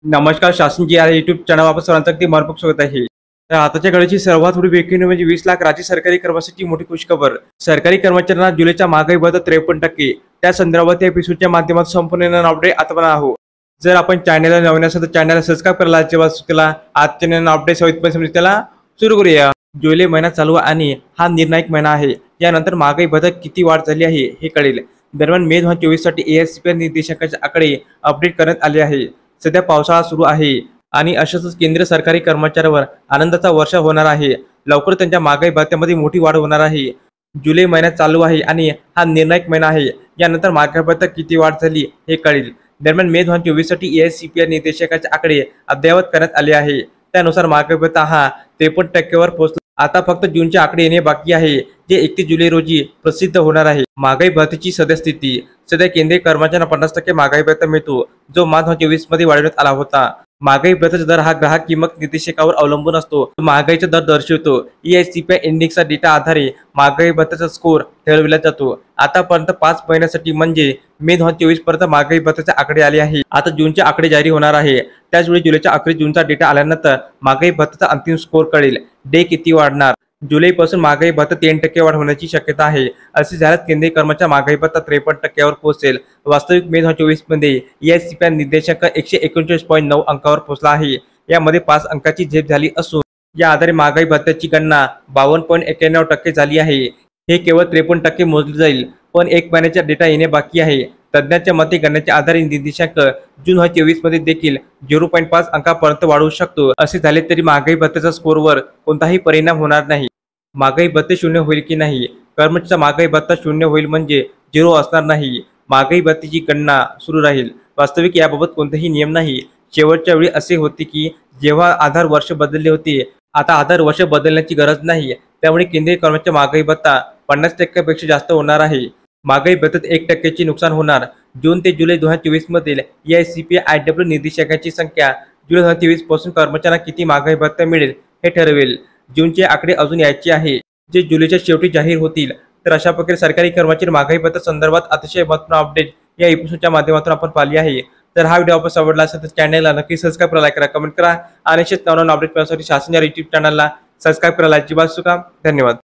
नमस्कार शासन जी आहे यूट्यूब चॅनल वापस सर्वांचं अगदी मनपूर्वक स्वागत आहे। तर आताच्या घडीची सर्वात मोठी ब्रेकिंग न्यूज म्हणजे 20 लाख राज्य सरकारी कर्मचाऱ्यांची मोठी खुशखबर। सरकारी कर्मचाऱ्यांना जुलैच्या महागाई भत्ता 53%। त्या संदर्भात या एपिसोडच्या माध्यमातून संपूर्ण अपडेट आता पण आहोत। जर आपण चॅनलला नवीन असेल तर चॅनलला सबस्क्राइब करायला केला। आजच्या नवीन अपडेट सविस्तरपणे समजून त्याला सुरू करूया। जुलै महिना चालू आणि हा निर्णायक महिना आहे। यानंतर महागाई भत्त्यात किती वाढ झाली आहे हे कळेल। दरम्यान मे 2024 साठी एएससीपी निर्देशांकाचे आकडे अपडेट करण्यात आले आहे। सध्या पावसाळा सुरू आहे आणि अशाच केंद्र सरकारी कर्मचाऱ्यांवर आनंदाचा वर्षा होणार आहे। लवकर त्यांच्या महागाई भत्त्यामध्ये मोठी वाढ होणार आहे। जुलै महिन्यात चालू आहे आणि हा निर्णायक महिना आहे। यानंतर महागाई भत्त्यात किती वाढ झाली हे कळेल। दरम्यान मे 2024 साठी एएससीपी निर्देशांकाचे आकडे अद्ययावत करण्यात आले आहे। त्यानुसार महागाई भत्ता हा 53% वर पोहोचला। आता फक्त जूनचे आकडे येणे बाकी आहे, जे 31 जुलै रोजी प्रसिद्ध होणार आहे। महागाई भत्त्याची सद्यस्थिती। सध्या केंद्रीय कर्मचाऱ्यांना 50% महागाई भत्ता मिळतो, जो मार्च 2024 मध्ये वाढवण्यात आला होता। महागाई भत्त्याचा दर हा ग्राहक किंमत निर्देशांकावर अवलंबून असतो, जो महागाईचा दर दर्शवतो। एएससीपी इंडेक्सचा डेटा आधारे महागाई भत्त्याचा स्कोर ठरविला जातो। आतापर्यंत 5 महिन्यांसाठी म्हणजे मे 2024 पर्यंत महागाई भत्त्याचे आकडे आले आहे। आता जूनचे आकडे जारी होणार आहे। त्याचवेळी जुलैच्या अखेरीस जूनचा डेटा आल्यानंतर महागाई भत्त्याचा अंतिम स्कोर कळेल। डे किती वाढणार? जुलैपासून महागाई भत्ता 3% वाढ होण्याची शक्यता आहे। असे झाल्यास केंद्रीय कर्मचारी महागाई भत्ता 53% वर पोहोचेल। वास्तविक मे 2024 मध्ये एएससीपी निर्देशांक 139.9 अंकावर पोहोचला आहे। यामध्ये 5 अंकाची झेप झाली असून या आधारे महागाई भत्त्याची गणना 52.91% झाली आहे। हे केवळ 53% मोजले जाईल, पण 1 महिन्याचा डेटा येणे बाकी आहे। तज्ञांच्या मते गणनेच्या आधारे निर्देशांक जून 2024 मध्ये देखील 0.5 अंकापर्यंत वाढू शकतो। असे झाले तरी महागाई भत्त्याच्या स्कोरवर कोणताही परिणाम होणार नाही। महागाई भत्ते शून्य होईल की नाही? कर्मचाऱ्यांचा महागाई भत्ता शून्य होईल म्हणजे 0 असणार नाही। महागाई भत्त्याची गणना सुरू राहील। वास्तविक याबाबत कोणतेही नियम नाही। शेवटच्या वेळी असे होते की जेव्हा आधार वर्ष बदलले होते, आता आधार वर्ष बदलण्याची गरज नाही। त्यामुळे केंद्रीय कर्मचारी महागाई भत्ता 50% पेक्षा जास्त होणार आहे। महागाई भत्त्यात 1% नुकसान होणार। जून ते जुलै 2024 मधील एएससीपी आयडब्ल्यू निर्देशांकाची संख्या जुलै 2023 पासून कर्मचाऱ्यांना किती महागाई भत्ता मिळेल हे ठरवेल। जूनचे आकडे अजून यायचे आहे, जे जुलैच्या शेवटी जाहीर होतील। तर अशा प्रकारे सरकारी कर्मचारी महागाई भत्ता संदर्भात अतिशय महत्त्वपूर्ण अपडेट या एपिसोडच्या माध्यमातून आपण पाहिली आहे। तर हा व्हिडिओ आपल्याला आवडला असेल तर चॅनलला नक्की सबस्क्राइब करा, लाईक करा, कमेंट करा आणि असेच नवनवीन अपडेट पाहण्यासाठी शासन या यूट्यूब चॅनलला सबस्क्राइब करायला अजिबात विसरू नका। धन्यवाद।